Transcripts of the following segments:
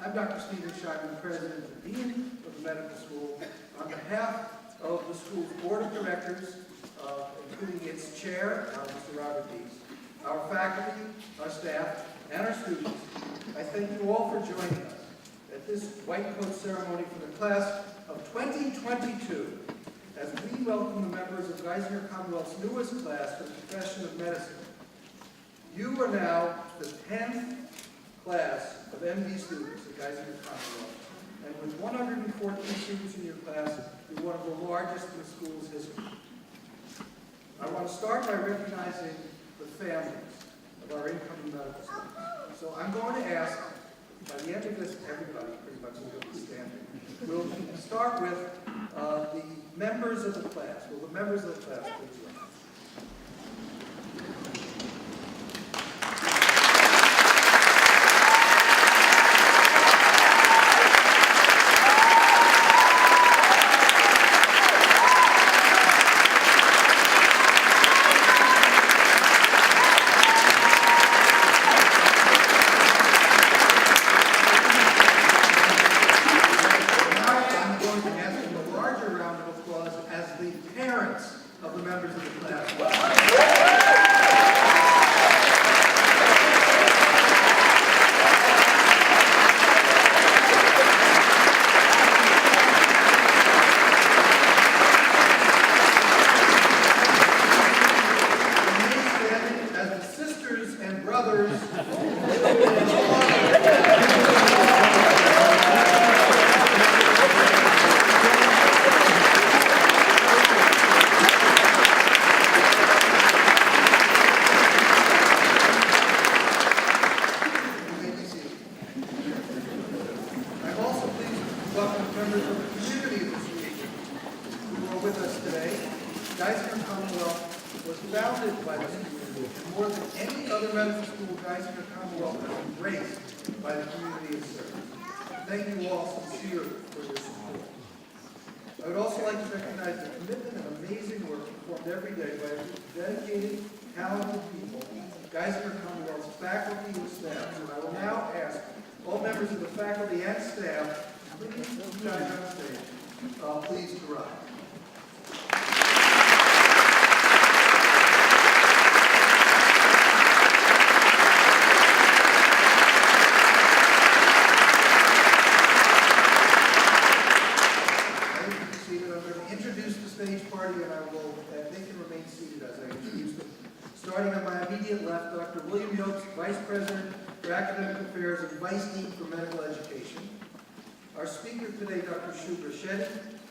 I'm Dr. Stephen Scheiman, President and Dean of the Medical School. On behalf of the school's Board of Directors, including its chair, Mr. Robert Dees, our faculty, our staff, and our students, I thank you all for joining us at this white coat ceremony for the class of 2022, as we welcome the members of Geisinger Commonwealth's newest class for the profession of medicine. You are now the 10th class of MD students at Geisinger Commonwealth, and with 114 students in your class, you're one of the largest in the school's history. I want to start by recognizing the families of our incoming medical students. So I'm going to ask, by the end of this, everybody pretty much will be standing. We'll start with the members of the class. Will the members of the class please rise?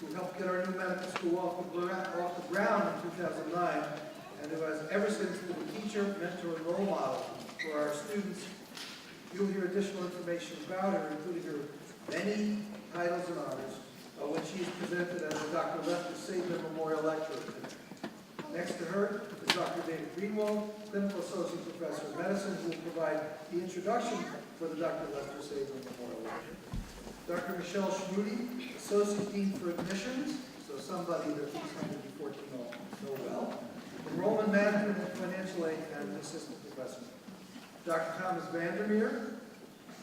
Who helped get our new medical school off the ground in 2009, and who has ever since been a teacher, mentor, and role model for our students. You'll hear additional information about her, including her many titles and honors, when she is presented as the Dr. Lester Sabin Memorial Lecturer today. Next to her is Dr. David Greenwald, Clinical Associate Professor of Medicine, who will provide the introduction for the Dr. Lester Sabin Memorial Lecture. Dr. Michelle Schmude, Associate Dean for Admissions, so somebody that these 114 all know well. Enrollment Management and Financial Aid, and an Assistant Professor. Dr. Thomas Vandermeer,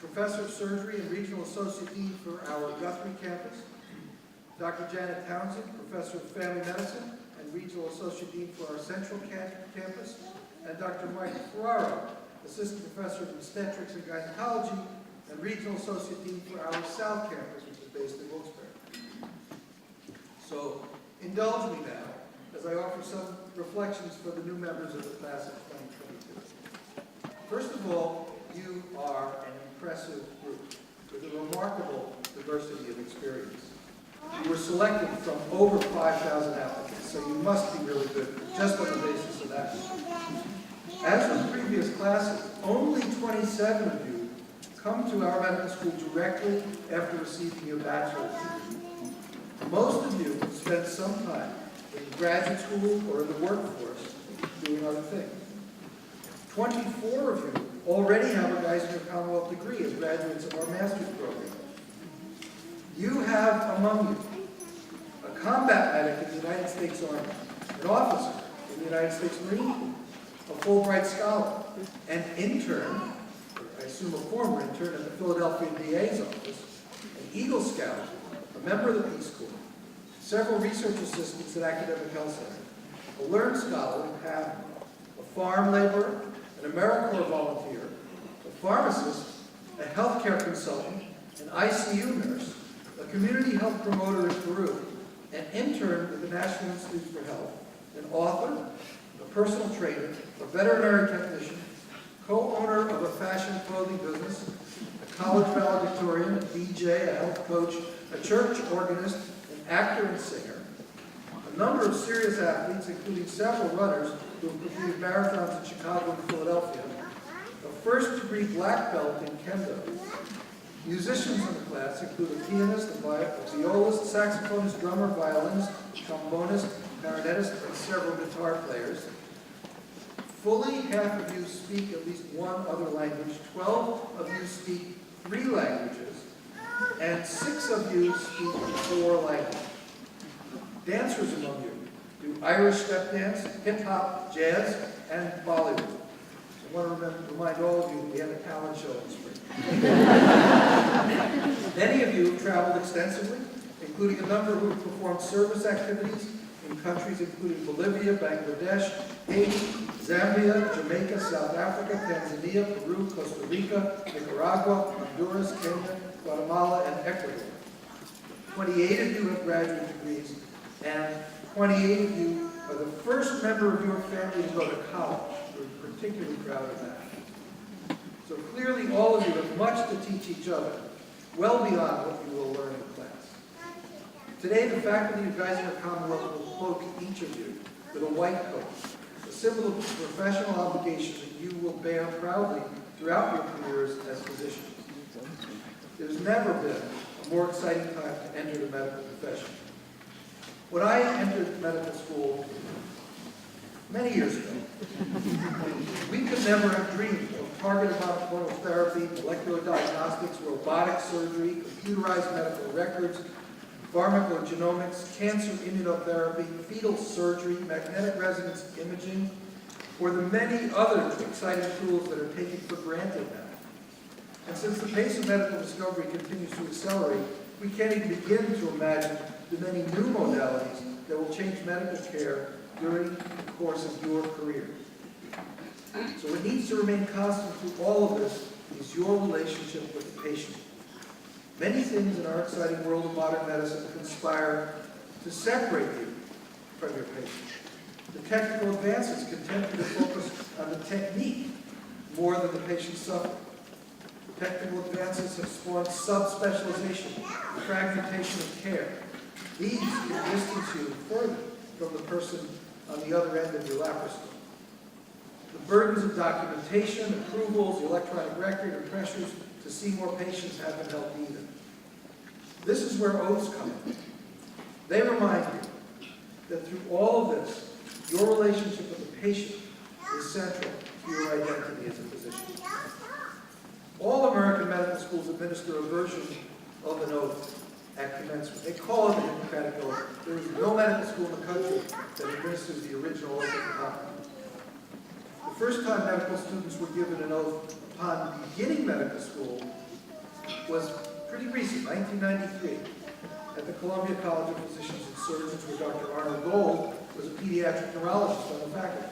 Professor of Surgery and Regional Associate Dean for our Guthrie campus. Dr. Janet Townsend, Professor of Family Medicine and Regional Associate Dean for our Central campus. And Dr. Mike Ferraro, Assistant Professor of Obstetrics and Gynecology and Regional Associate Dean for our South Campus, which is based in Wilkes-Barre. So, indulge me now as I offer some reflections for the new members of the class of 2022. First of all, you are an impressive group with a remarkable diversity of experience. You were selected from over 5,000 applicants, so you must be really good just on the basis of that. As with previous classes, only 27 of you come to our medical school directly after receiving your bachelor's degree. Most of you spent some time in graduate school or in the workforce doing other things. 24 of you already have a Geisinger Commonwealth degree as graduates of our master's program. You have among you a combat medic in the United States Army, an officer in the United States Marine Corps, a Fulbright scholar, an intern, I assume a former intern at the Philadelphia DA's office, an Eagle Scout, a member of the Peace Corps, several research assistants at Academic Health Center, a learned scholar in Patton, a farm laborer, an AmeriCorps volunteer, a pharmacist, a healthcare consultant, an ICU nurse, a community health promoter in Peru, an intern with the National Institutes for Health, an author, a personal trainer, a veterinary technician, co-owner of a fashion clothing business, a college valedictorian, a DJ, a health coach, a church organist, an actor and singer, a number of serious athletes, including several runners who have completed marathons in Chicago and Philadelphia, a first-degree black belt in Kendo. Musicians in the class include a pianist, a violist, saxophonist, drummer, violinist, trombonist, clarinetist, and several guitar players. Fully half of you speak at least one other language, 12 of you speak 3 languages, and 6 of you speak 4 languages. Dancers among you do Irish step dance, hip-hop, jazz, and Bollywood. I want to remind all of you that we have a talent show in spring. Many of you have traveled extensively, including a number who have performed service activities in countries including Bolivia, Bangladesh, Haiti, Zambia, Jamaica, South Africa, Tanzania, Peru, Costa Rica, Nicaragua, Honduras, Kenya, Guatemala, and Ecuador. 28 of you have graduate degrees, and 28 of you are the first member of your family to go to college. We're particularly proud of that. So clearly all of you have much to teach each other, well beyond what you will learn in class. Today, the faculty of Geisinger Commonwealth will cloak each of you with a white coat, a symbol of professional obligation that you will bear proudly throughout your careers as physicians. There's never been a more exciting time to enter the medical profession. When I entered medical school many years ago, we could never have dreamed of targeted monoclonal therapy, molecular diagnostics, robotic surgery, computerized medical records, pharmacogenomics, cancer immunotherapy, fetal surgery, magnetic resonance imaging, or the many other exciting tools that are taken for granted now. And since the pace of medical discovery continues to accelerate, we can't even begin to imagine the many new modalities that will change medical care during the course of your career. So what needs to remain constant through all of this is your relationship with the patient. Many things in our exciting world of modern medicine conspire to separate you from your patient. The technical advances can tempt you to focus on the technique more than the patient's suffering. Technical advances have spawned subspecialization, fragmentation of care. These can distance you further from the person on the other end of your laparoscope. The burdens of documentation, approvals, the electronic record, and pressures to see more patients haven't helped either. This is where oaths come in. They remind you that through all of this, your relationship with the patient is central to your identity as a physician. All American medical schools administer a version of an oath at commencement. They call it the Hippocratic Oath. There is no medical school in the country that administers the original oath at the top. The first time medical students were given an oath upon beginning medical school was pretty recent, 1993, at the Columbia College of Physicians and Surgeons, where Dr. Arnold Gold was a pediatric neurologist on the faculty.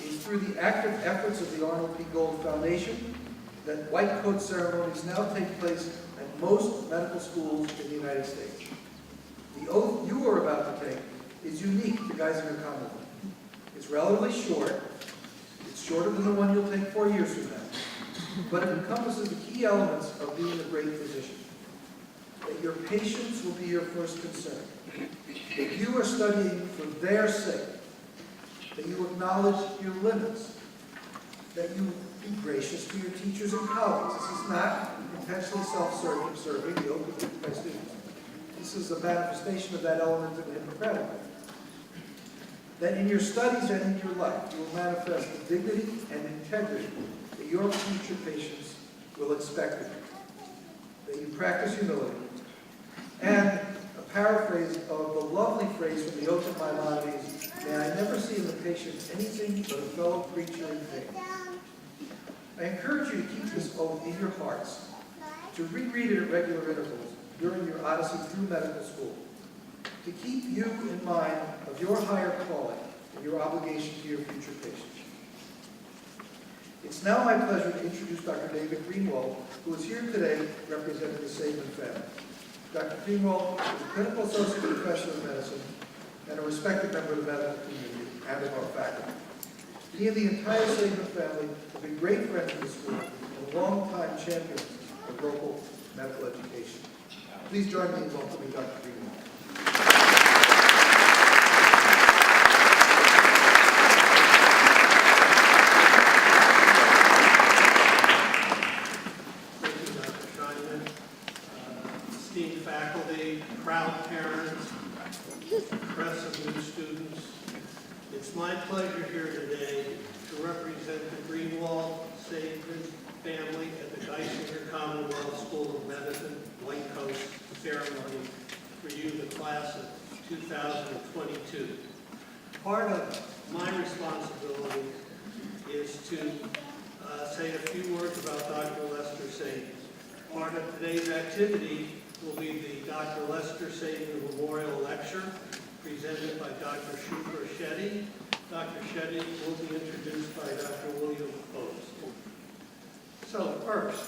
It was through the active efforts of the Arnold P. Gold Foundation that white coat ceremonies now take place at most medical schools in the United States. The oath you are about to take is unique to Geisinger Commonwealth. It's relatively short. It's shorter than the one you'll take 4 years from now. But it encompasses the key elements of being a great physician. That your patients will be your first concern. That you are studying for their sake. That you acknowledge your limits. That you be gracious to your teachers and colleagues. This is not intentionally self-serving, the oath is written by students. This is a manifestation of that element in the Hippocratic Oath. That in your studies and in your life, you will manifest the dignity and integrity that your future patients will expect of you. That you practice humility. And a paraphrase of the lovely phrase from the Oath of Maimonides, may I never see in the patient anything but a fellow creature in faith. I encourage you to keep this oath in your hearts, to reread it at regular intervals during your odyssey through medical school, to keep you in mind of your higher calling and your obligation to your future patients. It's now my pleasure to introduce Dr. David Greenwald, who is here today representing the Saban family. Dr. Greenwald is a clinical associate professor of medicine and a respected member of the medical community and of our faculty. He and the entire Saban family have been great friends of the school and longtime champions of local medical education. Please join me in welcoming Dr. Greenwald. Thank you, Dr. Scheinman. Esteemed faculty, proud parents, impressive new students, it's my pleasure here today to represent the Greenwald Saban family at the Geisinger Commonwealth School of Medicine White Coast ceremony for you, the class of 2022. Part of my responsibility is to say a few words about Dr. Lester Saban. Part of today's activity will be the Dr. Lester Saban Memorial Lecture presented by Dr. Shubhra Shetty. Dr. Shetty will be introduced by Dr. William Post. So first,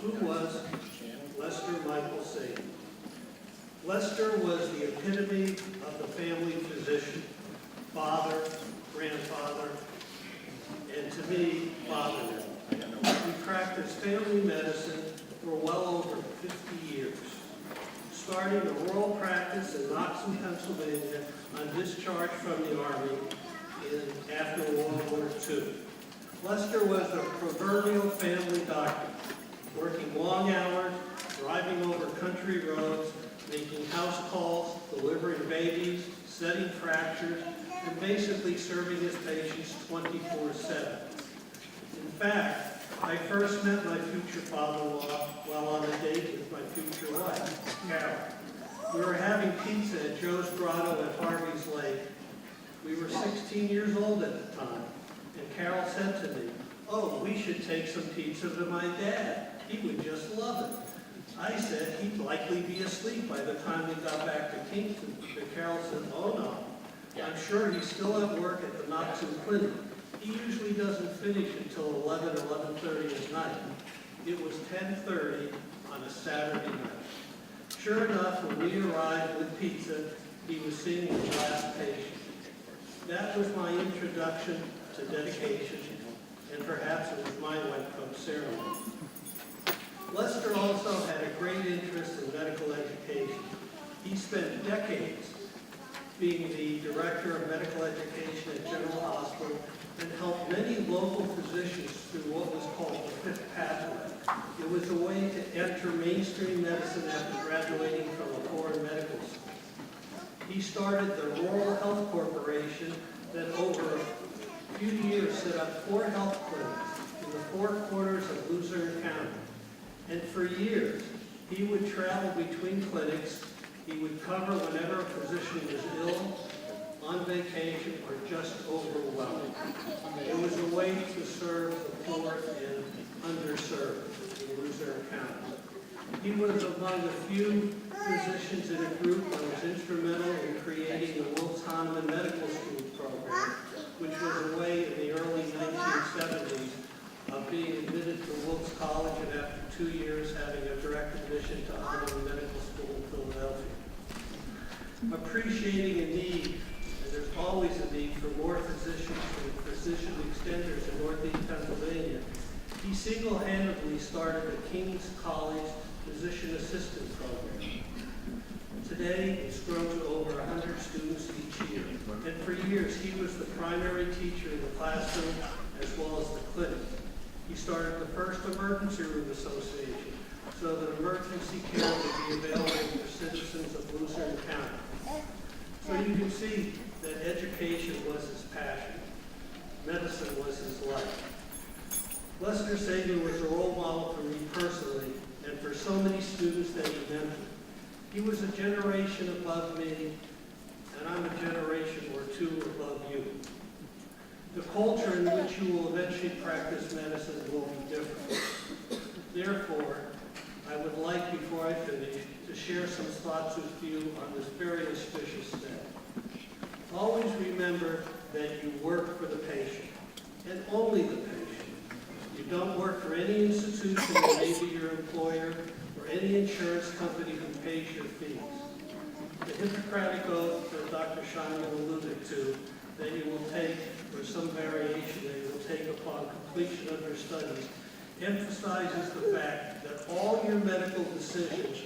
who was Lester Michael Saban? Lester was the epitome of the family physician, father, grandfather, and to me, father. He practiced family medicine for well over 50 years, starting a rural practice in Knoxville, Pennsylvania, on discharge from the Army after World War II. Lester was a proverbial family doctor, working long hours, driving over country roads, making house calls, delivering babies, setting fractures, and basically serving his patients 24/7. In fact, I first met my future father-in-law while on a date with my future wife, Carol. We were having pizza at Joe's Grotto at Harvey's Lake. We were 16 years old at the time, and Carol said to me, "Oh, we should take some pizza to my dad. He would just love it." I said he'd likely be asleep by the time we got back to Kingston, but Carol said, "Oh no, I'm sure he's still at work at the Knoxville Clinic. He usually doesn't finish until 11, 11:30 at night." It was 10:30 on a Saturday night. Sure enough, when we arrived with pizza, he was seeing his last patient. That was my introduction to dedication, and perhaps it was my white coat ceremony. Lester also had a great interest in medical education. He spent decades being the director of medical education at General Hospital and helped many local physicians through what was called the fifth pathway. It was a way to enter mainstream medicine after graduating from a foreign medical school. He started the Rural Health Corporation that over a few years set up 4 health clinics in the 4 corners of Luzerne County. And for years, he would travel between clinics. He would cover whenever a physician was ill, on vacation, or just overwhelmed. It was a way to serve the poor and underserved in Luzerne County. He was among the few physicians in a group that was instrumental in creating the Wilkes Hahnemann Medical School program, which was a way in the early 1970s of being admitted to Wilkes College and after 2 years having a direct admission to Hahnemann Medical School in Philadelphia. Appreciating a need, and there's always a need for more physicians and physician extenders in Northeast Pennsylvania, he single-handedly started the King's College Physician Assistant Program. Today, it's grown to over 100 students each year. And for years, he was the primary teacher in the classroom as well as the clinic. He started the first emergency room association so that emergency care would be available for citizens of Luzerne County. So you can see that education was his passion. Medicine was his life. Lester Saban was a role model for me personally and for so many students that he mentored. He was a generation above me, and I'm a generation or 2 above you. The culture in which you will eventually practice medicine will be different. Therefore, I would like, before I finish, to share some thoughts with you on this very auspicious day. Always remember that you work for the patient, and only the patient. You don't work for any institution that may be your employer, or any insurance company who pays your fees. The Hippocratic Oath that Dr. Scheinman alluded to, that you will take, or some variation that you will take upon completion of your studies, emphasizes the fact that all your medical decisions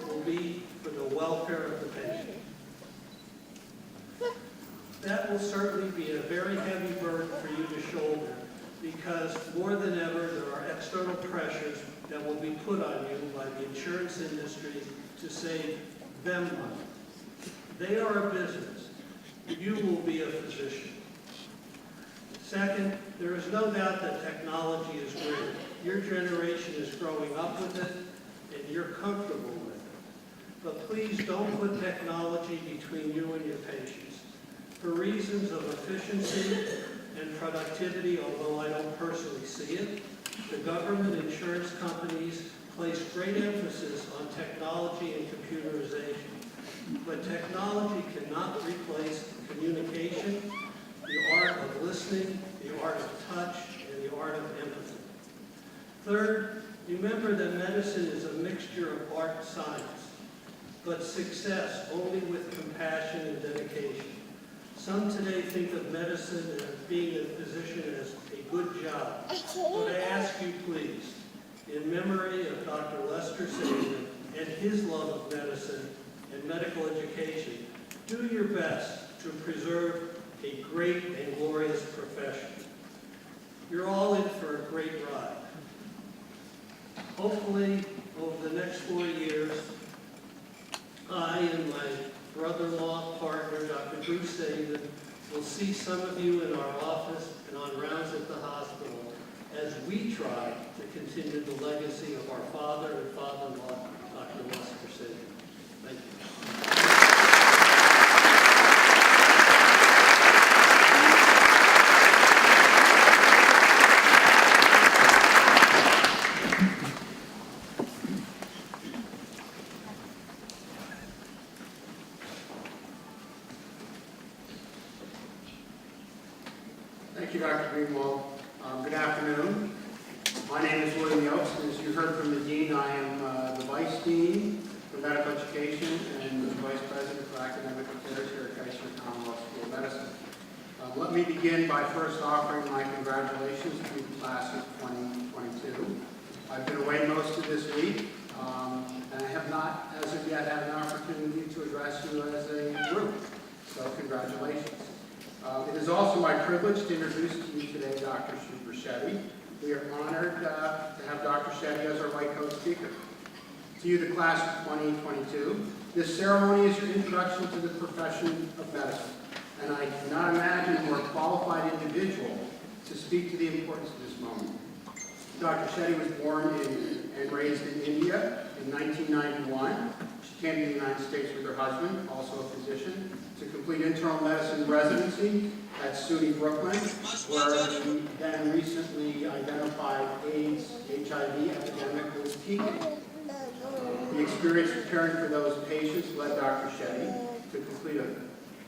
will be for the welfare of the patient. That will certainly be a very heavy burden for you to shoulder, because more than ever there are external pressures that will be put on you by the insurance industry to save them money. They are a business. You will be a physician. Second, there is no doubt that technology is great. Your generation is growing up with it, and you're comfortable with it. But please don't put technology between you and your patients. For reasons of efficiency and productivity, although I don't personally see it, the government insurance companies place great emphasis on technology and computerization. But technology cannot replace communication, the art of listening, the art of touch, and the art of empathy. Third, remember that medicine is a mixture of art and science, but success only with compassion and dedication. Some today think of medicine and being a physician as a good job. But I ask you please, in memory of Dr. Lester Saban and his love of medicine and medical education, do your best to preserve a great and glorious profession. You're all in for a great ride. Hopefully, over the next 4 years, I and my brother-in-law partner, Dr. Bruce Saban, will see some of you in our office and on rounds at the hospital as we try to continue the legacy of our father and father-in-law, Dr. Lester Saban. Thank you. Thank you, Dr. Greenwald. Good afternoon. My name is William Yokes, and as you heard from the Dean, I am the Vice Dean for Medical Education and the Vice President for Academic Affairs here at Kaiser Commonwealth School of Medicine. Let me begin by first offering my congratulations to the class of 2022. I've been away most of this week, and I have not, as of yet, had an opportunity to address you as a group, so congratulations. It is also my privilege to introduce to you today Dr. Shubhra Shetty. We are honored to have Dr. Shetty as our white coat speaker. To you, the class of 2022, this ceremony is your introduction to the profession of medicine, and I cannot imagine a more qualified individual to speak to the importance of this moment. Dr. Shetty was born and raised in India in 1991. She came to the United States with her husband, also a physician, to complete internal medicine residency at SUNY Brooklyn, where the then recently identified AIDS, HIV epidemic was peaking. The experience of caring for those patients led Dr. Shetty to complete a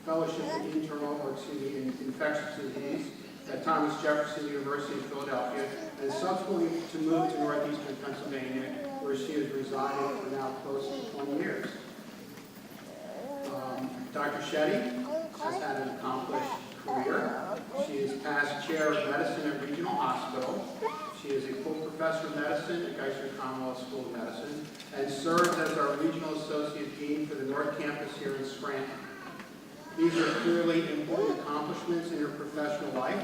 fellowship in infectious disease at Thomas Jefferson University in Philadelphia, and subsequently to move to northeastern Pennsylvania, where she has resided for now close to 20 years. Dr. Shetty has had an accomplished career. She is past chair of medicine at Regional Hospital. She is a full professor of medicine at Kaiser Commonwealth School of Medicine and serves as our regional associate dean for the North Campus here in Scranton. These are clearly important accomplishments in her professional life.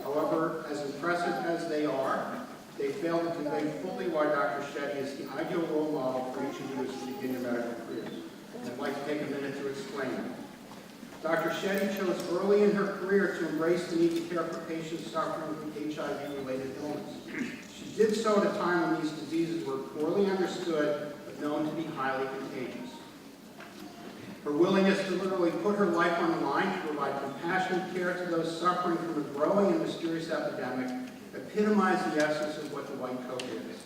However, as impressive as they are, they fail to convey fully why Dr. Shetty is the ideal role model for each of you as you begin your medical careers. And I'd like to take a minute to explain that. Dr. Shetty chose early in her career to embrace the need to care for patients suffering from HIV-related illness. She did so at a time when these diseases were poorly understood but known to be highly contagious. Her willingness to literally put her life on the line to provide compassionate care to those suffering from a growing and mysterious epidemic epitomize the essence of what the White Coat is.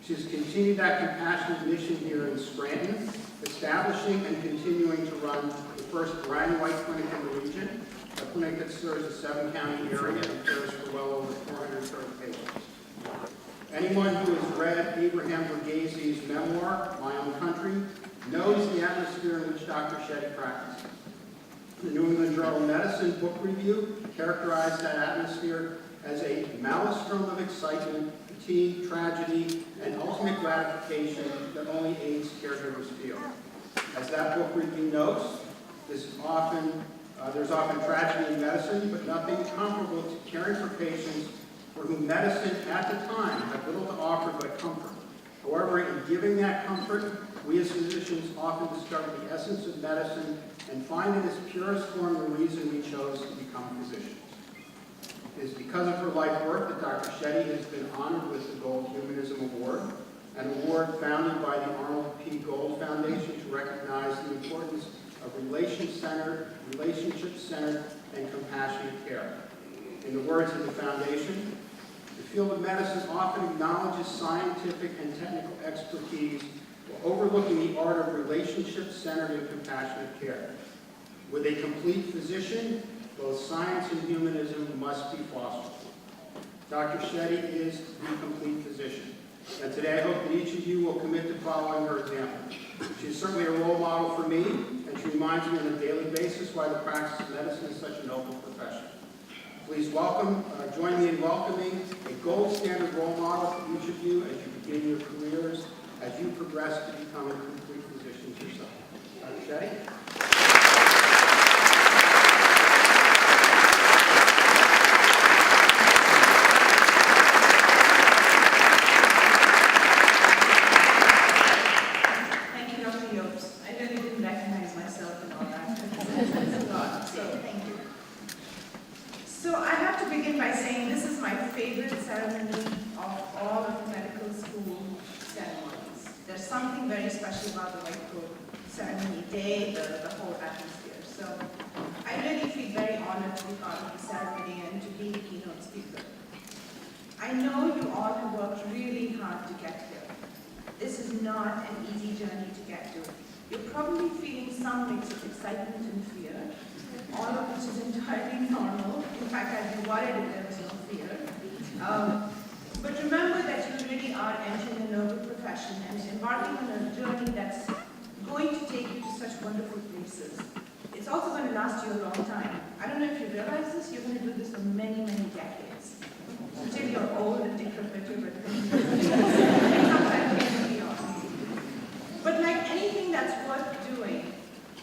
She has continued that compassionate mission here in Scranton, establishing and continuing to run the first brand white clinic in the region, a clinic that serves a 7-county area and cares for well over 430 patients. Anyone who has read Abraham Verghese's memoir, My Own Country, knows the atmosphere in which Dr. Shetty practiced. The New England Journal of Medicine book review characterized that atmosphere as a maelstrom of excitement, fatigue, tragedy, and ultimate gratification that only aids caregivers feel. As that book review notes, there's often tragedy in medicine, but nothing comparable to caring for patients for whom medicine at the time had little to offer but comfort. However, in giving that comfort, we as physicians often discover the essence of medicine and find in its purest form the reason we chose to become physicians. It is because of her life work that Dr. Shetty has been honored with the Gold Humanism Award, an award founded by the Arnold P. Gold Foundation to recognize the importance of relationship-centered, and compassionate care. In the words of the foundation, the field of medicine often acknowledges scientific and technical expertise while overlooking the art of relationship-centered and compassionate care. With a complete physician, both science and humanism must be fostered. Dr. Shetty is the complete physician, and today I hope that each of you will commit to following her example. She is certainly a role model for me, and she reminds me on a daily basis why the practice of medicine is such a noble profession. Please join me in welcoming a gold standard role model for each of you as you begin your careers, as you progress to becoming complete physicians yourself. Dr. Shetty? So I have to begin by saying this is my favorite ceremony of all of the medical school ceremonies. There's something very special about the White Coat ceremony day, the whole atmosphere. So I really feel very honored to be part of the ceremony and to be the keynote speaker. I know you all have worked really hard to get here. This is not an easy journey to get to. You're probably feeling some mix of excitement and fear, all of which is entirely normal. In fact, I'd be worried if there was no fear. But remember that you really are entering a noble profession and embarking on a journey that's going to take you to such wonderful places. It's also going to last you a long time. I don't know if you realize this, you're going to do this for many, many decades. Until you're old and decrepit, you're going to sometimes beyond. But like anything that's worth doing,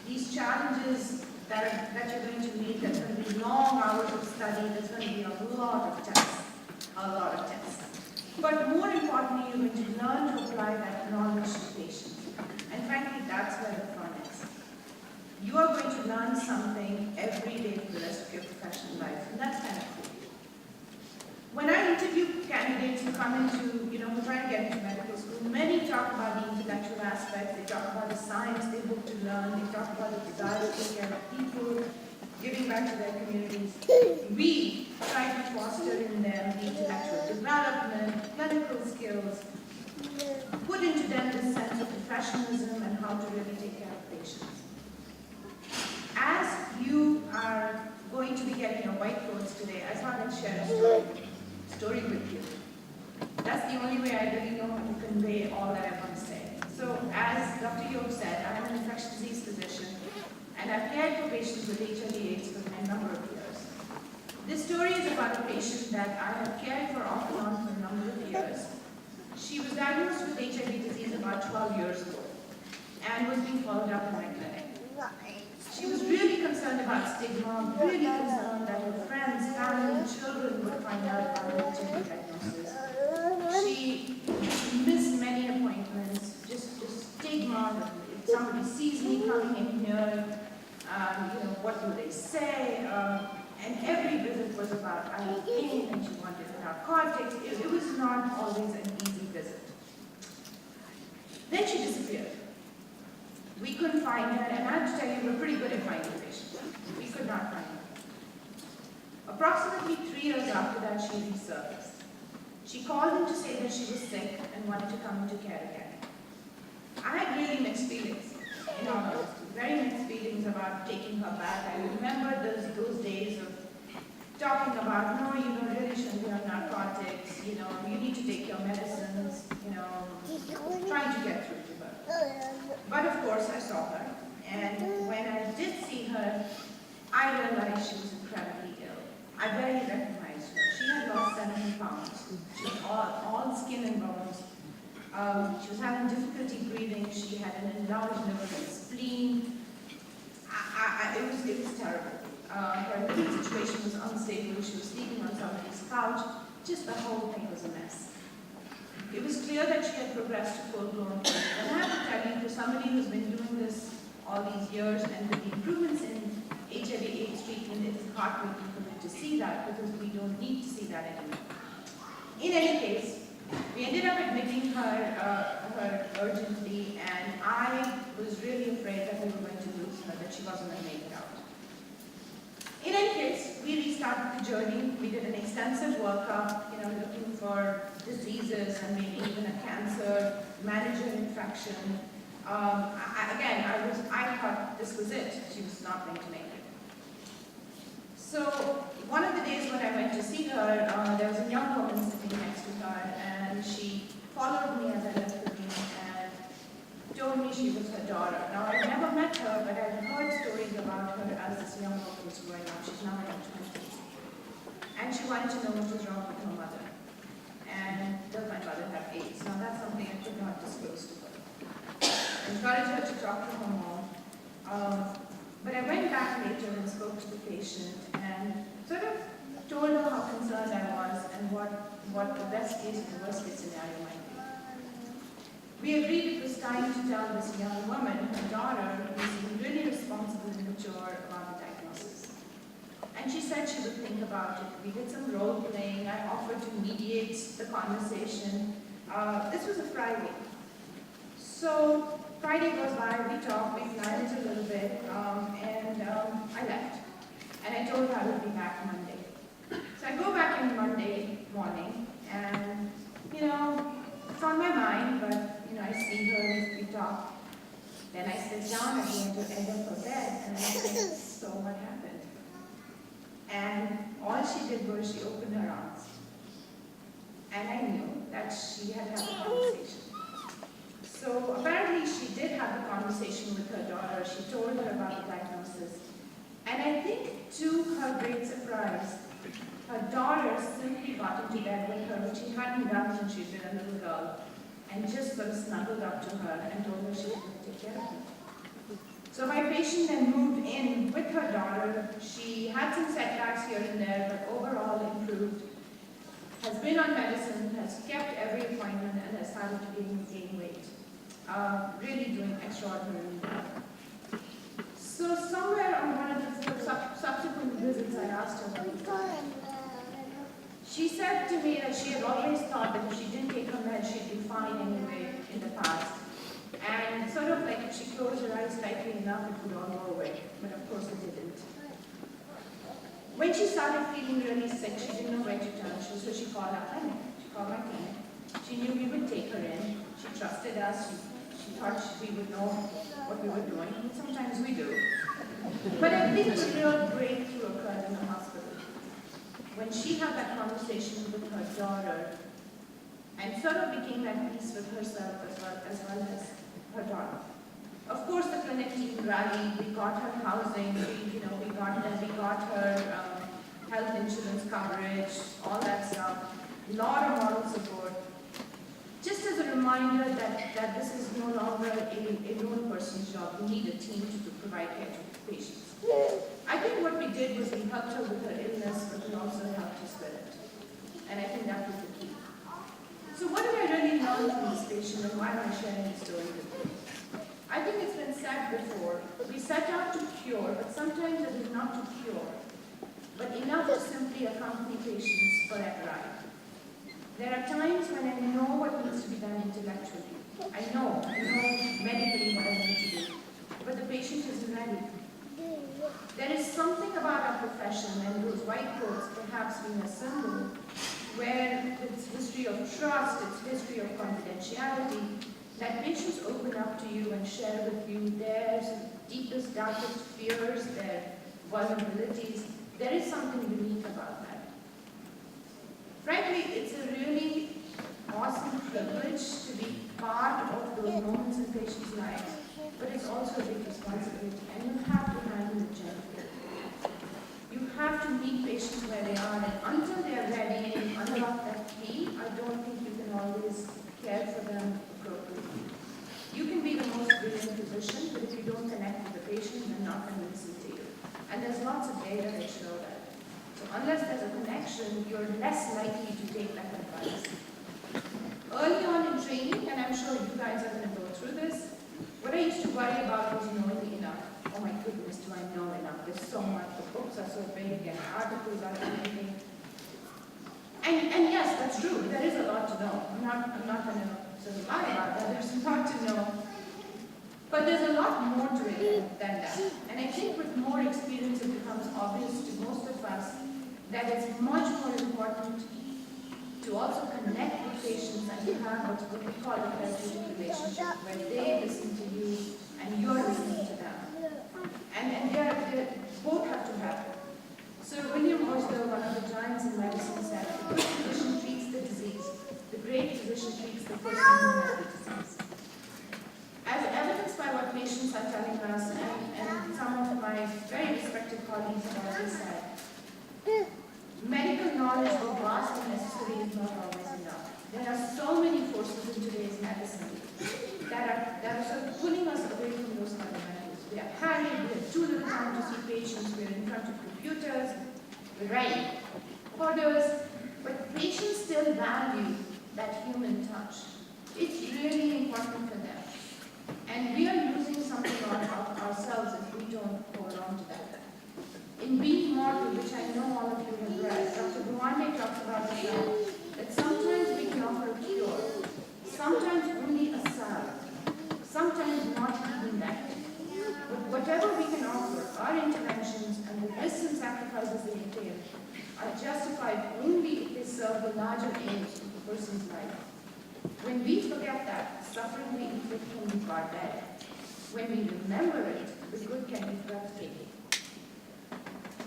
these challenges that you're going to meet, there's going to be long hours of study, there's going to be a lot of tests. But more importantly, you're going to learn to apply that knowledge to patients. And frankly, that's where the fun is. You are going to learn something every day for the rest of your professional life, and that's kind of cool. When I interview candidates who come into, who try to get into medical school, many talk about the intellectual aspects, they talk about the science they hope to learn, they talk about the desire to take care of people, giving back to their communities. We try to foster in them the intellectual development, clinical skills, put into them this sense of professionalism and how to really take care of patients. As you are going to be getting your white coats today, I thought I'd share a story with you. That's the only way I really know how to convey all that I want to say. So, as Dr. Yoke said, I'm an infectious disease physician, and I've cared for patients with HIV/AIDS for a number of years. This story is about a patient that I have cared for off and on for a number of years. She was diagnosed with HIV disease about 12 years ago, and was being followed up in my clinic. She was really concerned about stigma, really concerned that her friends, family, children would find out about her HIV diagnosis. She missed many appointments, just stigma. If somebody sees me coming in here, what do they say? And every visit was about IV, and she wanted narcotics. It was not always an easy visit. Then she disappeared. We couldn't find her, and I have to tell you, we're pretty good at finding patients. We could not find her. Approximately 3 years after that, she resurfaced. She called in to say that she was sick and wanted to come into care again. I had really mixed feelings, in all honesty, very mixed feelings about taking her back. I remember those days of talking about, no, you really shouldn't be on narcotics, you need to take your medicines, trying to get through to her. But of course, I saw her, and when I did see her, I realized she was incredibly ill. I barely recognized her. She had lost 70 pounds. She was all skin and bones. She was having difficulty breathing. She had an enlarged liver and spleen. It was terrible. Her living situation was unstable. She was sleeping on somebody's couch. Just the whole thing was a mess. It was clear that she had progressed to full-blown AIDS. And I have to tell you, for somebody who's been doing this all these years, and with the improvements in HIV/AIDS treatment, it is heartbreaking for me to see that, because we don't need to see that anymore. In any case, we ended up admitting her urgently, and I was really afraid that we were going to lose her, that she wasn't going to make it out. In any case, we restarted the journey. We did an extensive workup, looking for diseases and maybe even a cancer, manage an infection. I thought this was it. She was not going to make it. So one of the days when I went to see her, there was a young woman sitting next to her, and she followed me as I left the room and told me she was her daughter. Now, I never met her, but I've heard stories about her as this young woman was growing up. She's now in her 20s. And she wanted to know what was wrong with her mother. And does my mother have AIDS? Now, that's something I could not disclose to her. I encouraged her to talk to her mom. But I went back later and spoke to the patient and sort of told her how concerned I was and what the best case and the worst case scenario might be. We agreed it was time to tell this young woman, her daughter, who seemed really responsible and mature, about the diagnosis. And she said she would think about it. We did some role playing. I offered to mediate the conversation. This was a Friday. So Friday goes by, we talked, we planned it a little bit, and I left. And I told her I would be back Monday. So I go back in Monday morning, and, it's on my mind, but, I see her, we talk. Then I sit down at the end of her bed, and I say, so what happened? And all she did was she opened her arms. And I knew that she had had a conversation. So apparently she did have a conversation with her daughter. She told her about the diagnosis. And I think, to her great surprise, her daughter simply got into bed with her, which she hadn't done since she'd been a little girl, and just sort of snuggled up to her and told her she was going to take care of her. So my patient then moved in with her daughter. She had some setbacks here and there, but overall improved, has been on medicine, has kept every appointment, and has started to gain weight. Really doing extraordinarily well. So somewhere on one of the subsequent visits, I asked her, she said to me that she had always thought that if she didn't take her meds, she'd be fine anyway in the past. And sort of like if she closed her eyes tightly enough, it would all go away. But of course it didn't. When she started feeling really sick, she didn't know where to turn. So she called our clinic. She called my clinic. She knew we would take her in. She trusted us. She thought we would know what we were doing. And sometimes we do. But I think the real breakthrough occurred in the hospital. When she had that conversation with her daughter, and sort of became at peace with herself as well as her daughter. Of course, the clinic team rallied. We got her housing. We got her health insurance coverage, all that stuff. A lot of moral support. Just as a reminder that this is no longer a lone person's job. We need a team to provide care to patients. I think what we did was we helped her with her illness, but we also helped her spirit. And I think that was the key. So what did I really learn from this patient, and why am I sharing this story with you? I think it's been said before, we set out to cure, but sometimes it is not to cure, but enough to simply accompany patients for that ride. There are times when I know what needs to be done intellectually. I know medically what I need to do. There is something about our profession and those white coats perhaps being a symbol where its history of trust, its history of confidentiality, that patients open up to you and share with you their deepest, darkest fears, their vulnerabilities. There is something unique about that. Frankly, it's a really awesome privilege to be part of those moments in patients' lives, but it's also a big responsibility, and you have to handle it gently. You have to meet patients where they are, and until they are ready and unlock that key, I don't think you can always care for them appropriately. You can be the most brilliant physician, but if you don't connect with the patient, they're not going to listen to you. And there's lots of data that show that. So unless there's a connection, you're less likely to take that advice. Early on in training, and I'm sure you guys are going to go through this, what I used to worry about was knowing enough. Oh my goodness, do I know enough? There's so much. The books are so big and articles are everything. And yes, that's true. There is a lot to know. I'm not going to sort of lie about that. There's a lot to know. But there's a lot more to it than that. And I think with more experience, it becomes obvious to most of us that it's much more important to also connect with patients and to have what we call a therapeutic relationship, where they listen to you and you're listening to them. And they both have to happen. Sir William Osler, one of the giants in medicine, said, the good physician treats the disease, the great physician treats the person who has the disease. As evidenced by what patients are telling us, and some of my very respected colleagues have already said, medical knowledge or vast and necessary is not always enough. There are so many forces in today's medicine that are sort of pulling us away from those fundamentals. We are hurried, we have too little time to see patients, we are in front of computers, we write orders, but patients still value that human touch. It's really important for them. And we are losing something of ourselves if we don't hold on to that. In Being Mortal, which I know all of you have read, Dr. Gawande talks about the fact that sometimes we can offer a cure, sometimes only a salve, sometimes not even that. But whatever we can offer, our interventions and the risks and sacrifices they entail are justified only if they serve the larger aims of the person's life. When we forget that, suffering we inflict can be far better. When we remember it, the good can be breathtaking.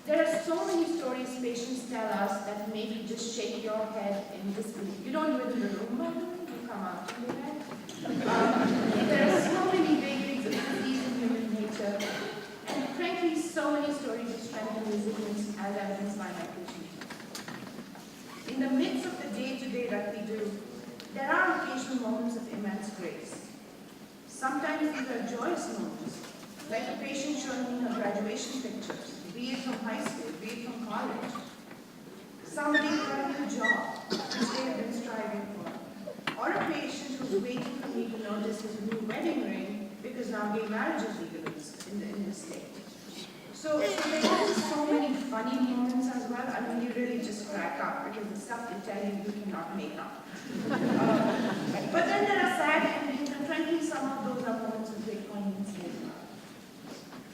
There are so many stories patients tell us that make you just shake your head in disbelief. You don't live in the room, by the way, you come out to do that. There are so many vagaries of disease in human nature, and frankly, so many stories of strength and resilience as evidenced by my patients. In the midst of the day-to-day that we do, there are occasional moments of immense grace. Sometimes these are joyous moments, like a patient showing me her graduation pictures, be it from high school, be it from college. Somebody got a new job, which they have been striving for. Or a patient who's waiting for me to notice his new wedding ring, because now gay marriage is legal in the state. So there are so many funny moments as well. I mean, you really just crack up, because the stuff they tell you, you cannot make up. But then there are sad endings, and frankly, some of those are moments of great poignancy as well.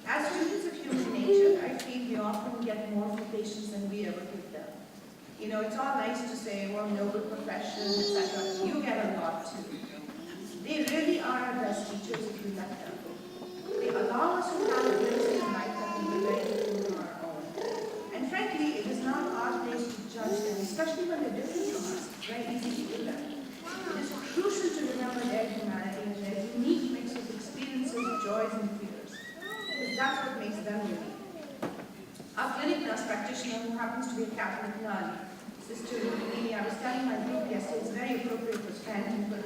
As students of human nature, I feel we often get more from patients than we ever give them. You know, it's all nice to say, well, noble profession, etc. You get a lot too. They really are our best teachers if we let them. They allow us to have a glimpse in life that can be very different from our own. And frankly, it is not our place to judge them, especially when they're different from us. It's very easy to do that. It is crucial to remember their humanity and their unique mix of experiences, joys, and fears. Because that's what makes them unique. Our clinic nurse practitioner, who happens to be a Catholic nun, Sister Rukmini, I was telling my group yesterday, it's very appropriate for Scranton for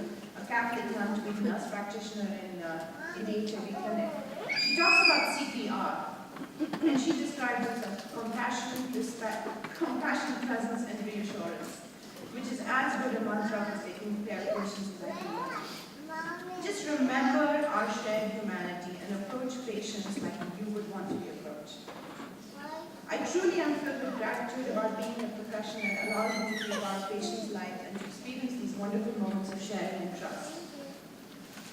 a Catholic nun to be the nurse practitioner in HIV clinic. She talks about CPR, and she describes it as compassion, respect, compassion, presence, and reassurance, which is as good a mantra as taking care of patients as I can learn. Just remember our shared humanity and approach patients like you would want to be approached. I truly am filled with gratitude about being in a profession that allows me to be about patients' lives and to experience these wonderful moments of sharing and trust.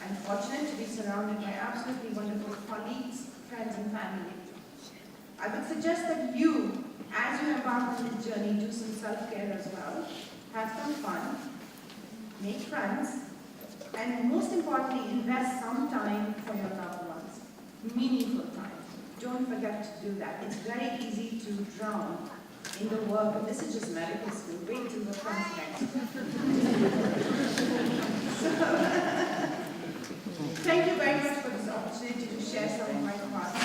I'm fortunate to be surrounded by absolutely wonderful colleagues, friends, and family. I would suggest that you, as you embark on this journey, do some self-care as well. Have some fun, make friends, and most importantly, invest some time for your loved ones. Meaningful time. Don't forget to do that. It's very easy to drown in the work, and this is just medical school. Wait till the comes next. Thank you very much for this opportunity to share some of my thoughts.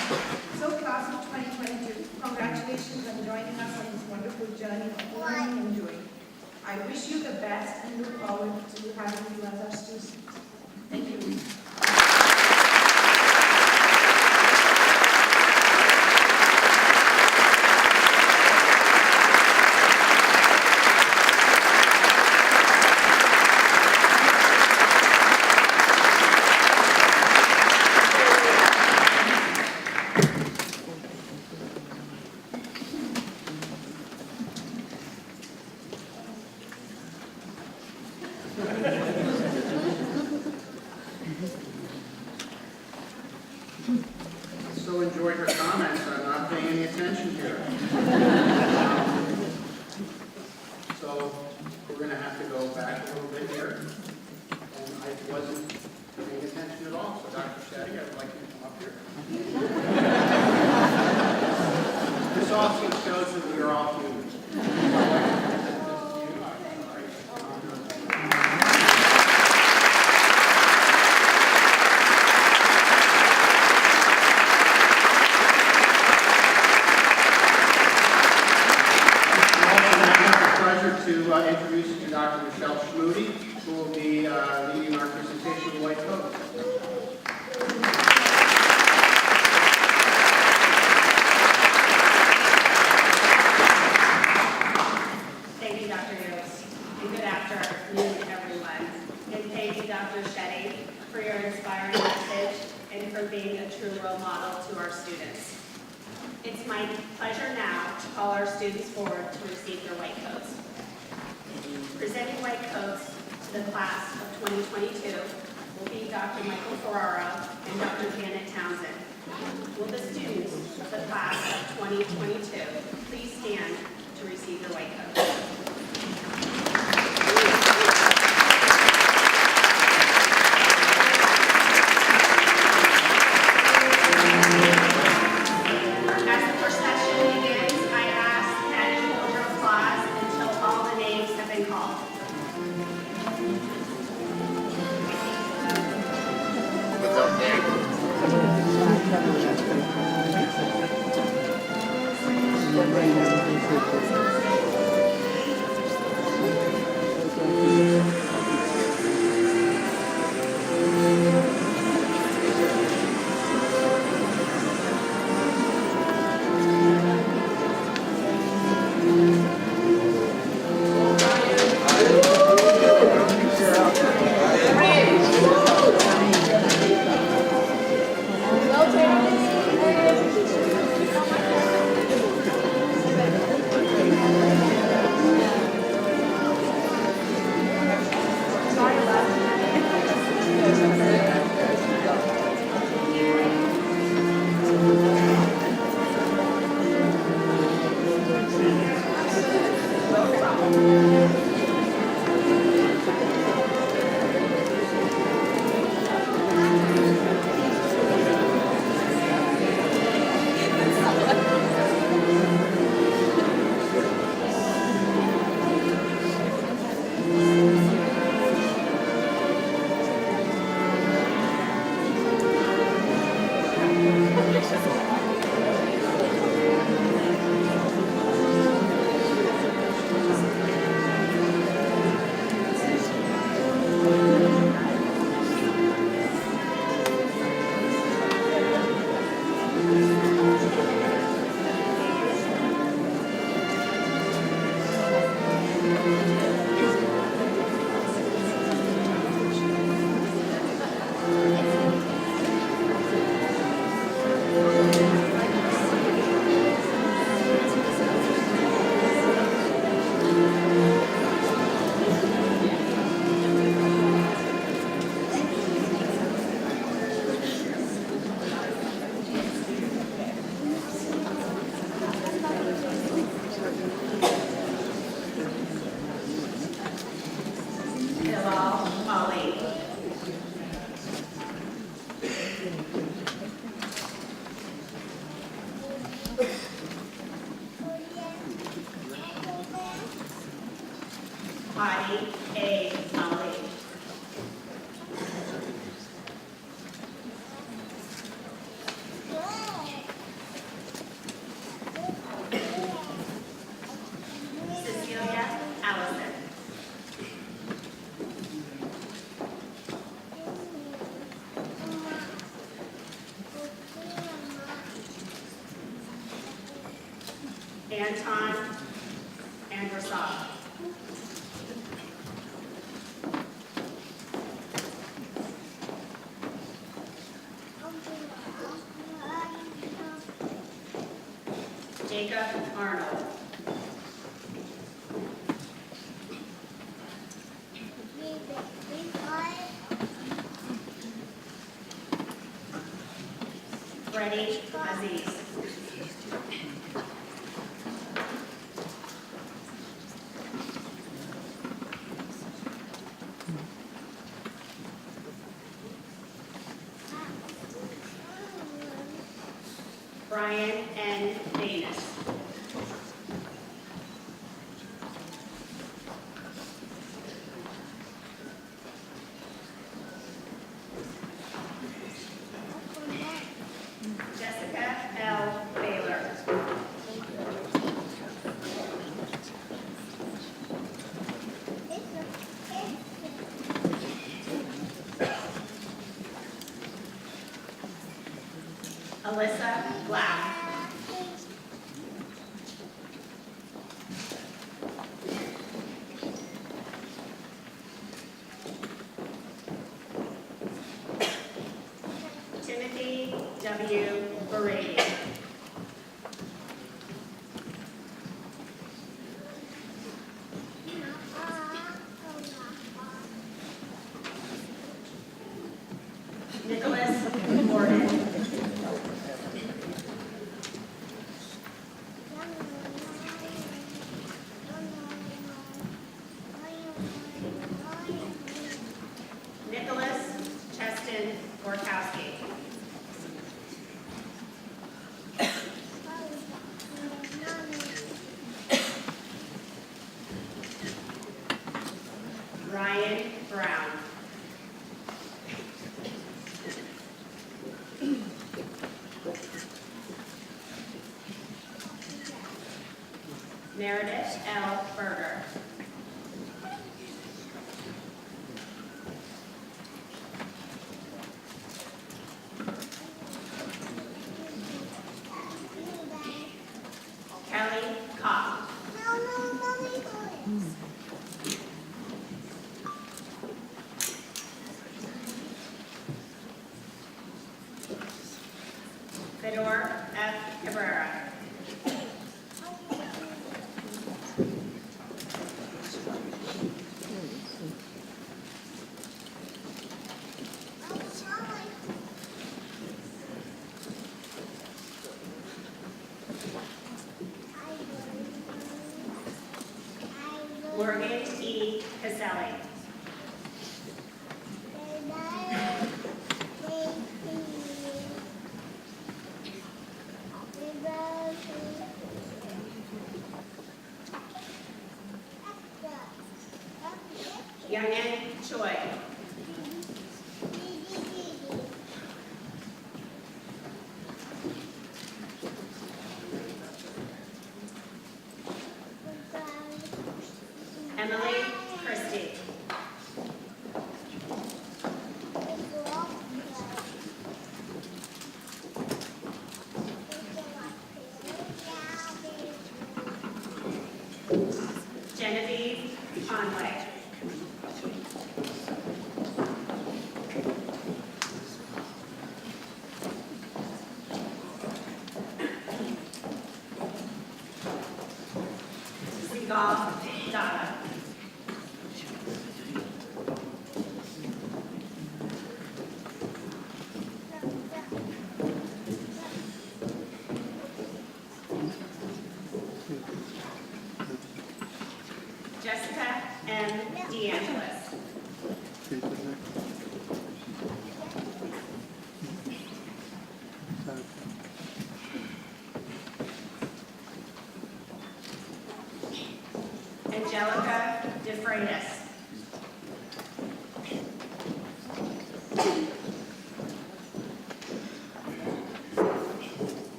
So class of 2022, congratulations on joining us on this wonderful journey of learning and doing. I wish you the best and look forward to having you as our students. Thank you. So enjoyed her comments, I'm not paying any attention here. So we're going to have to go back a little bit here. And I wasn't paying attention at all, so Dr. Shetty, I would like you to come up here. This also shows that we are all human. To introduce you to Dr. Michelle Schmoody, who will be leading our presentation of white coats. Thank you, Dr. Yost, and good afternoon, everyone. And thank you, Dr. Shetty, for your inspiring message and for being a true role model to our students. It's my pleasure now to call our students forward to receive their white coats. Presenting white coats to the class of 2022 will be Dr. Michael Ferraro and Dr. Janet Townsend. Will the students of the class of 2022 please stand to receive their white coats? As the procession begins, I ask that you hold your applause until all the names have been called. Anton Androsov. Jacob Arnold. Freddie Aziz. Brian N. Danis. Jessica L. Baylor. Alyssa Black. Timothy W. Brady. Nicholas Gordon. Nicholas Cheston Gorkowski. Ryan Brown. Meredith L. Berger. Kelly Kopp. Fedor F. Cabrera. Morgan E. Caselli. Youngin Choi. Emily Christie. Genevieve Conway. Sigal Dada. Jessica M. DeAngelis.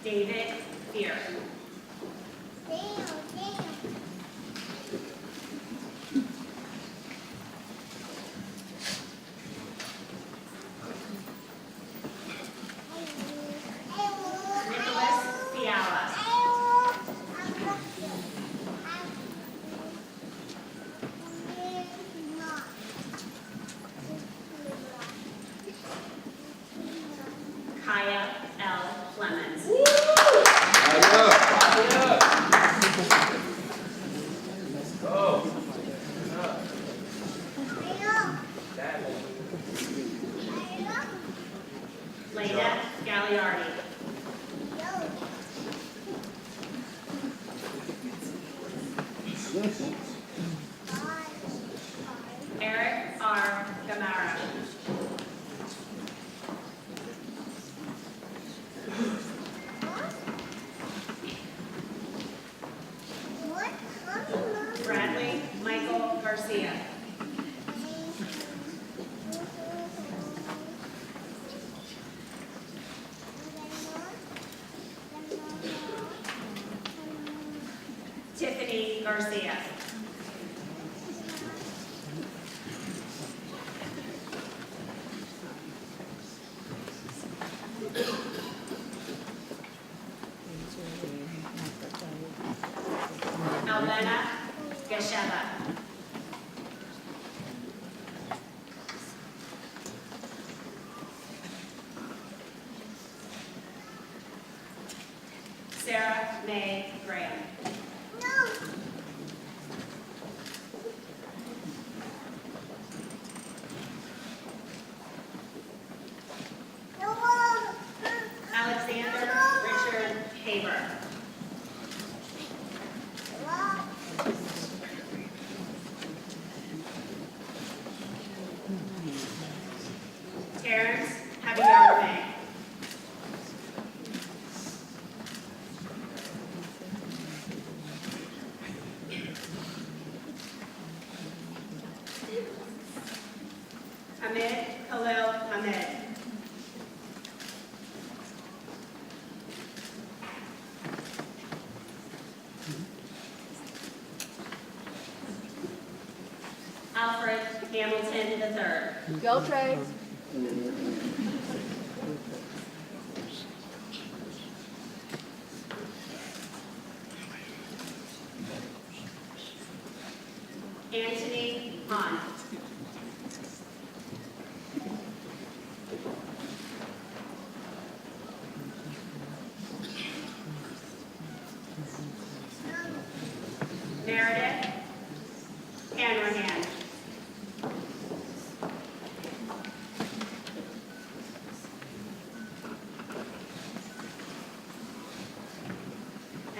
David Fear. Nicholas Fiala. Kaya L. Clemens. Leda Gagliardi. Eric R. Gamara. Bradley Michael Garcia. Tiffany Garcia. Alvena Gasheva. Sarah May Graham. Alexander Richard Haber. Terrence Habiyarame. Hamid Khalil Hamid. Alfred Hamilton III. Go Trey. Anthony Hahn. Meredith Hanrahan.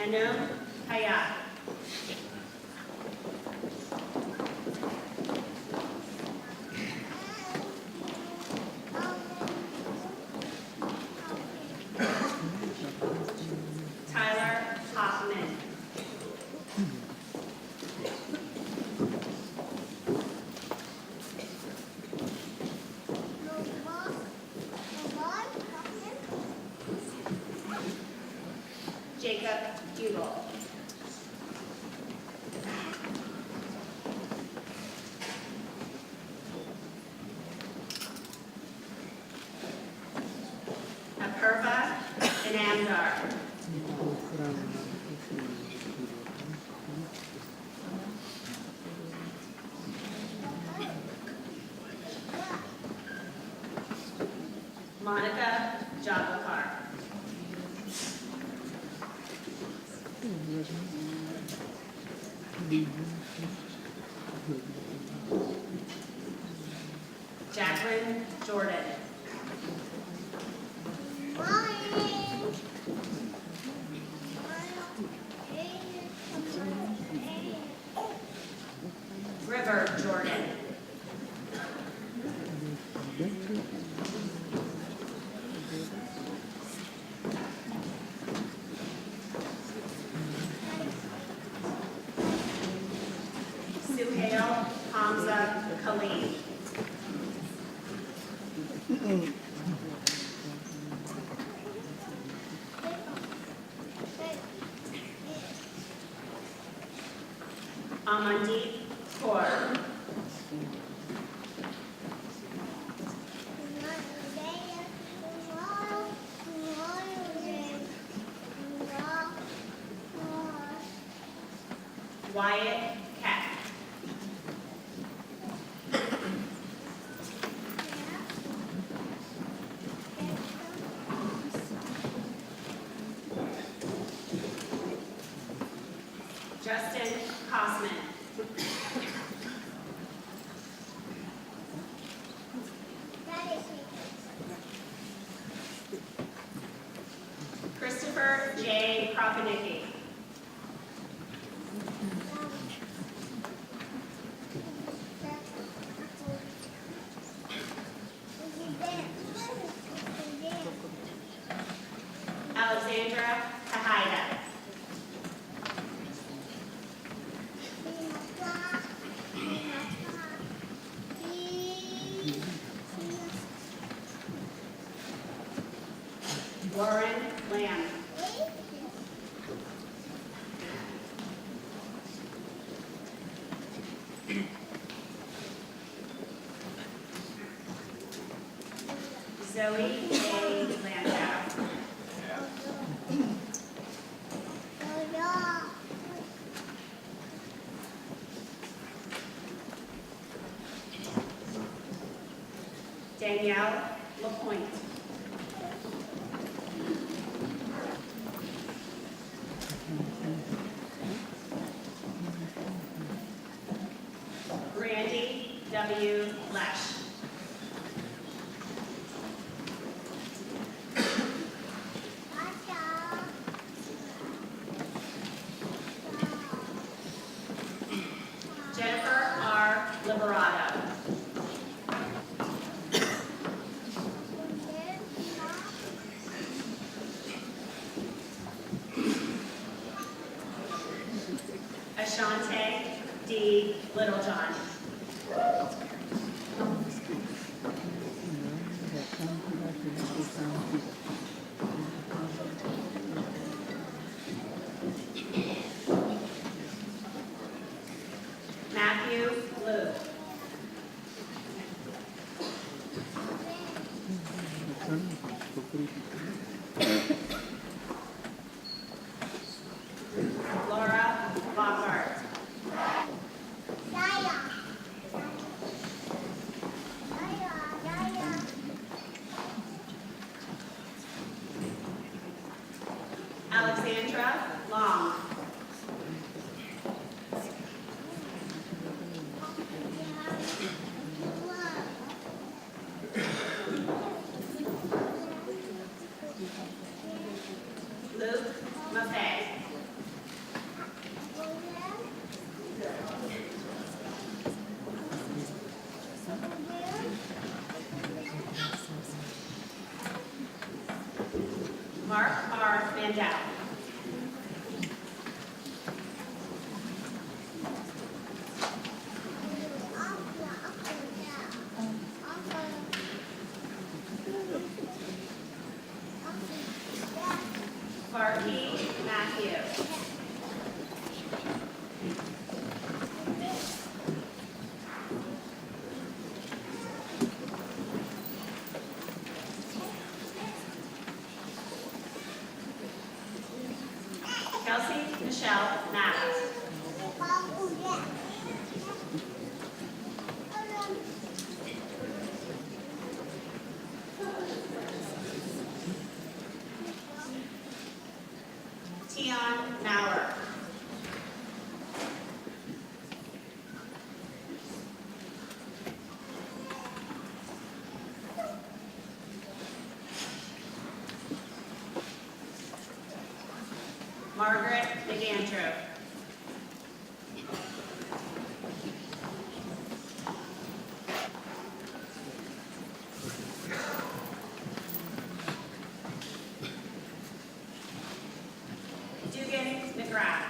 Anum Hayat. Tyler Hoffman. Jacob Hugel. Apurva Inamdar. Monica Jabakar. Jacqueline Jordan. River Jordan. Suhail Hamza Khalid. Amandeep Kaur. Wyatt Keck. Justin Kosman. Christopher J. Kropanicki. Alexandra Kahida. Warren Lamb. Zoe A. Landau. Danielle LaPointe. Randy W. Lesh. Jennifer R. Liberato. Ashante D. Littlejohn. Matthew Liu. Laura Bogart. Alexandra Long. Luke Maffei. Mark R. Mandel. Farkey Matthew. Kelsey Michelle Maddox. Tion Maurer. Margaret McAndrew. Dugan McGrath.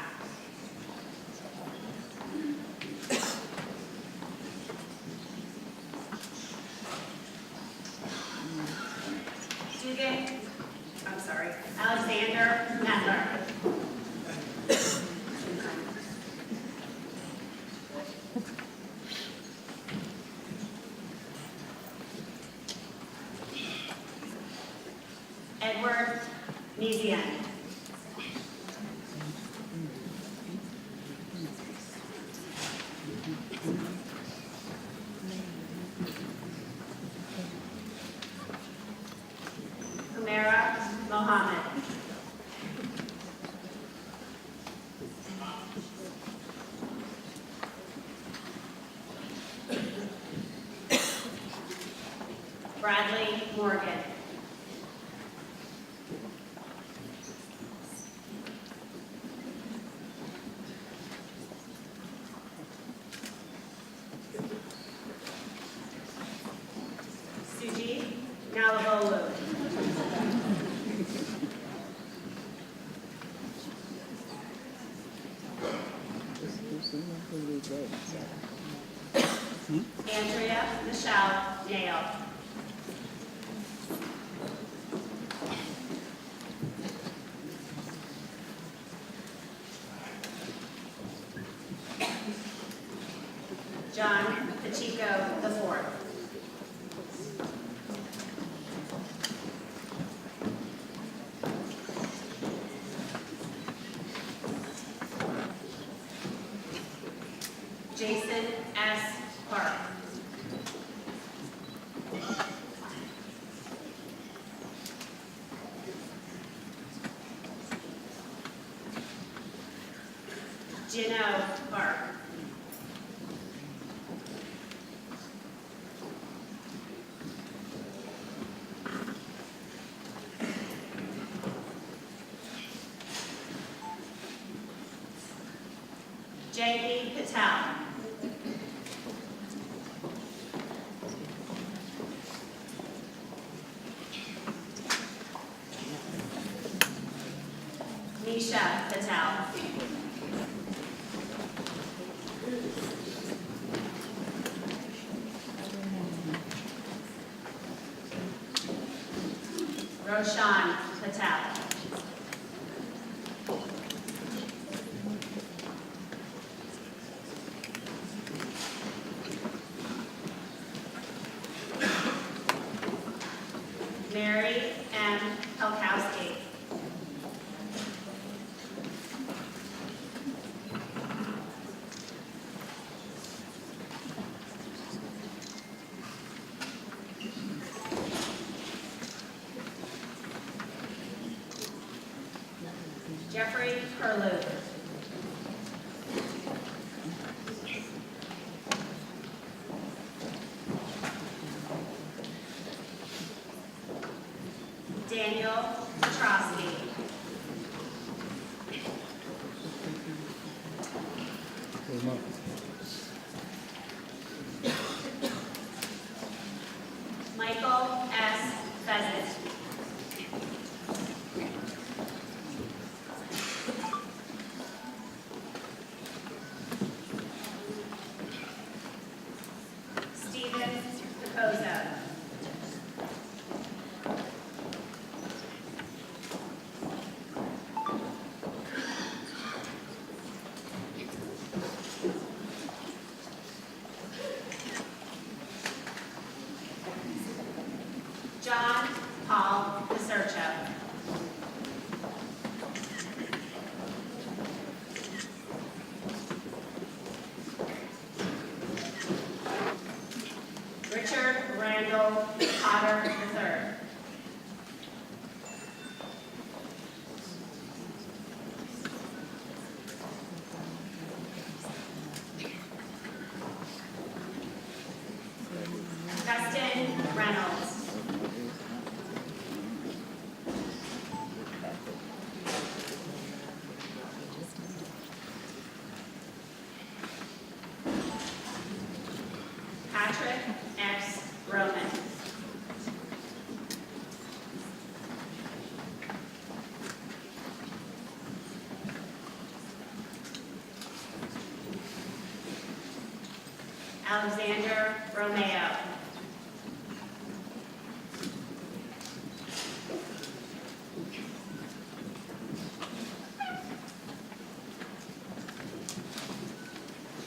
Alexander Mettler. Mizian. Humera Mohammed. Bradley Morgan. Suji Nalabolu. Andrea Michelle Nail. John Pacheco IV. Jason S. Park. Gino Park. J.B. Patel. Nisha Patel. Roshan Patel. Mary M. Pelkowski. Jeffrey Curlew. Daniel Petrosky. Michael S. Pheasant. Stephen Picosa. John Paul Desercho. Richard Randall Potter III. Dustin Reynolds. Patrick X. Roman. Alexander Romeo.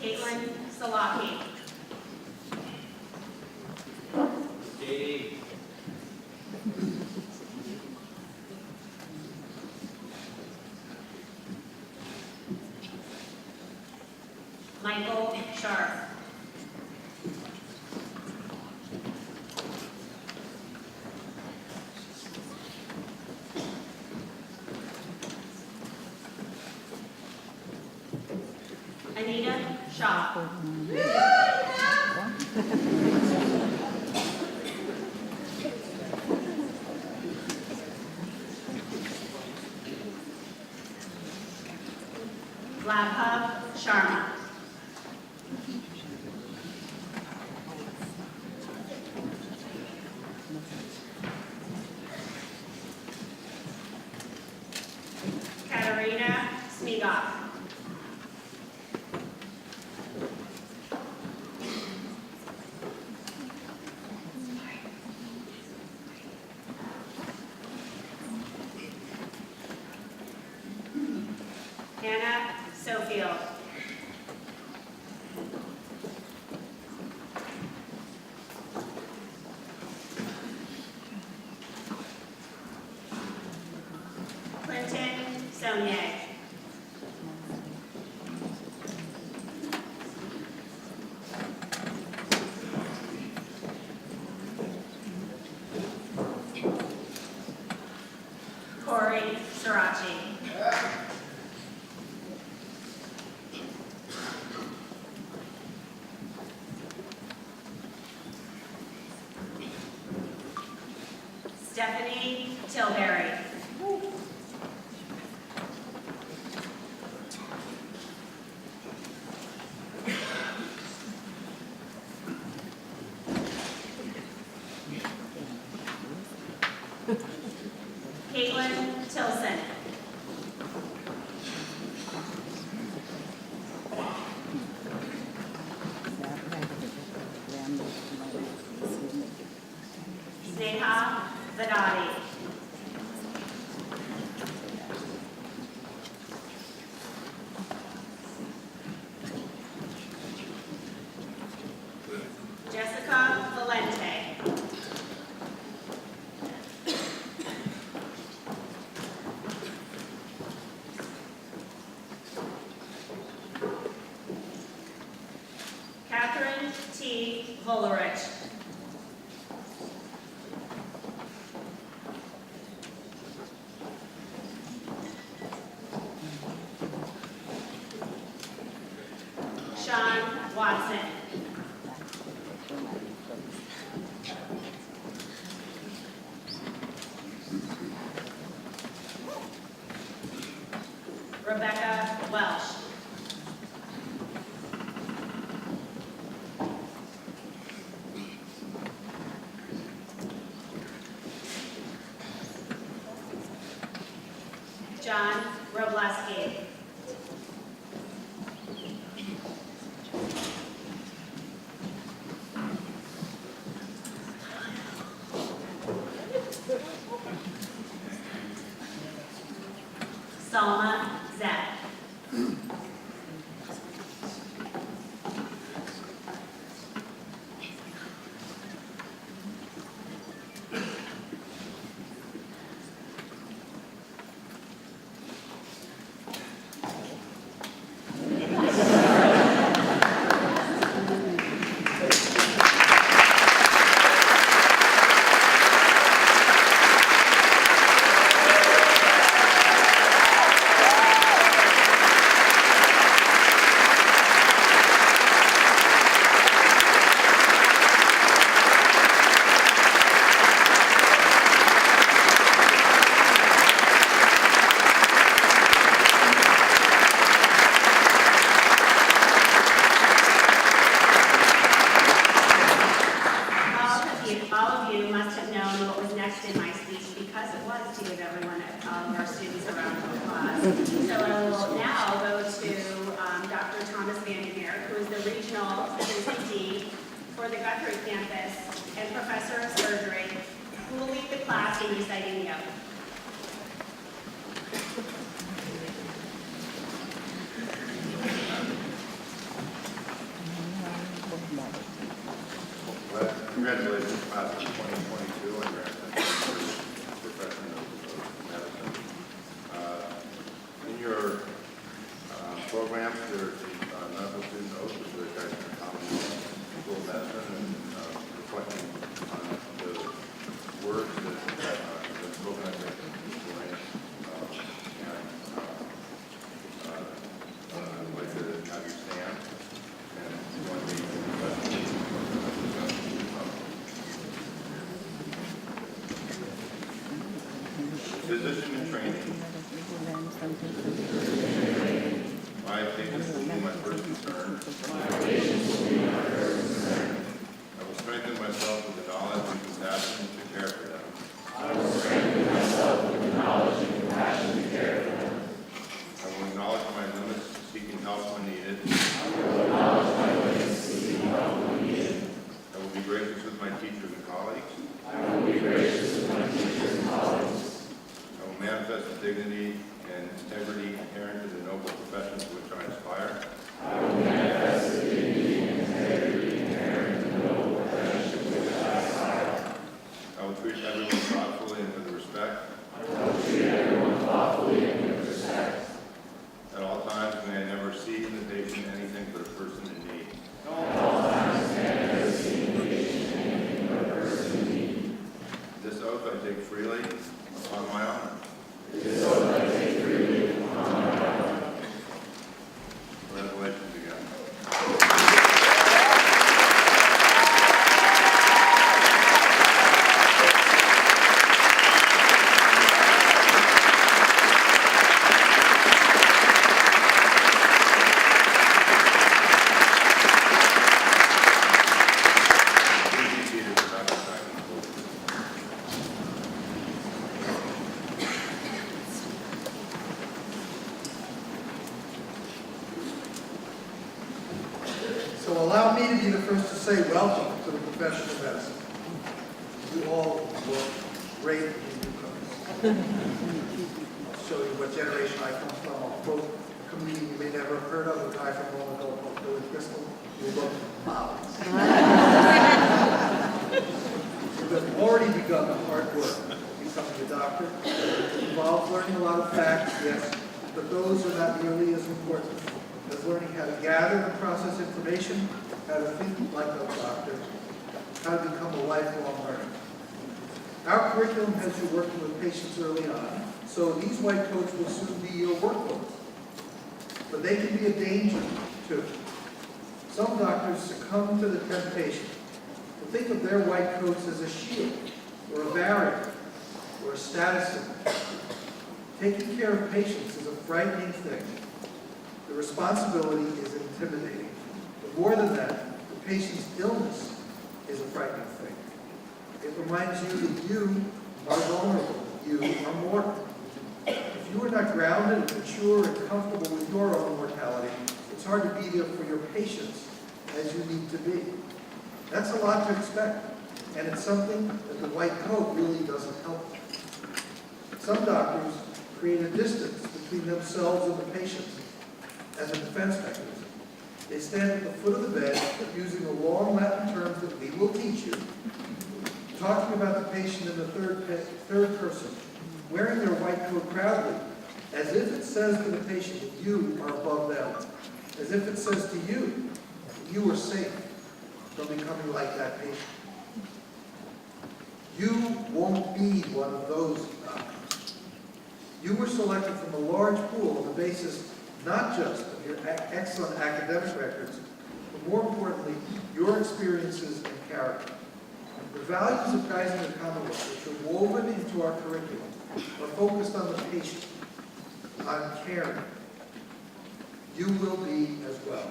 Caitlin Salaki. Anita Shaw. Labha Sharma. Katarina Smigoff. Hannah Sofield. Clinton Sonier. Corey Sirachi. Stephanie Tilbury. Caitlin Tilson. Sneha Vadati. Jessica Valente. Catherine T. Volerich. Sean Watson. Rebecca Welsh. John Robleski. Salma Zed. All of you must have known what was next in my speech because it was to give everyone, all of our students a round of applause. So I will now go to Dr. Thomas Vandermeer, who is the Regional Assistant Dean for the Guthrie campus and Professor of Surgery, who will lead the class in reciting the oath. Congratulations, class of 2022, and your profession of medicine. In your programs, there's the medical student oath, which is a common school of medicine, and reflecting on the words that have been spoken at the physician in training, my patients will be my first concern. I will strengthen myself with the knowledge and compassion to care for them. I will acknowledge my limits, seeking help when needed. I will be gracious with my teachers and colleagues. I will manifest the dignity and integrity inherent in the noble profession to which I aspire. I will treat everyone thoughtfully and with respect. At all times, may I never see in the patient anything but a person in need. This oath I take freely upon my honor. Congratulations again. Please be seated without the time. So allow me to be the first to say welcome to the profession of medicine. You all were great newcomers. I'll show you what generation I come from. I'll quote a comedian you may never have heard of, a guy from long ago called Billy Crystal. You look marvelous. You've already begun the hard work of becoming a doctor. It involves learning a lot of facts, yes, but those are not nearly as important as learning how to gather and process information, how to think like a doctor, how to become a lifelong learner. Our curriculum has you working with patients early on, so these white coats will soon be your workload. But they can be a danger, too. Some doctors succumb to the temptation to think of their white coats as a shield, or a barrier, or a status symbol. Taking care of patients is a frightening thing. The responsibility is intimidating. But more than that, the patient's illness is a frightening thing. It reminds you that you are vulnerable. You are mortal. If you are not grounded and mature and comfortable with your own mortality, it's hard to be there for your patients as you need to be. That's a lot to expect, and it's something that the white coat really doesn't help with. Some doctors create a distance between themselves and the patient as a defense mechanism. They stand at the foot of the bed using the long Latin terms that we will teach you, talking about the patient in the third person, wearing their white coat proudly, as if it says to the patient that you are above them, as if it says to you that you are safe from becoming like that patient. You won't be one of those doctors. You were selected from a large pool on the basis not just of your excellent academic records, but more importantly, your experiences and character. The values of Geisinger Commonwealth, which are woven into our curriculum, are focused on the patient, on caring. You will be as well.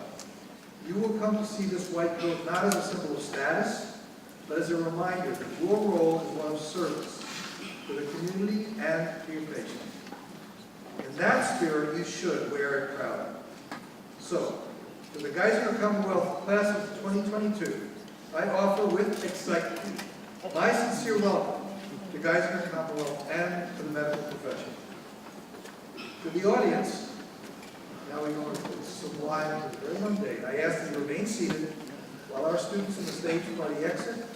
You will come to see this white coat not as a symbol of status, but as a reminder that your role is one of service to the community and to your patients. In that spirit, you should wear it proudly. So, to the Geisinger Commonwealth class of 2022, I offer with excitement my sincere welcome to Geisinger Commonwealth and to the medical profession. To the audience, now we go into the sublime and very mundane. I ask that you remain seated while our students in the stage party exit,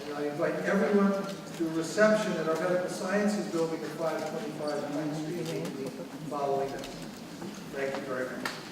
and I invite everyone to a reception at our Medical Sciences building at 525 Pine Street, immediately following it. Thank you very much.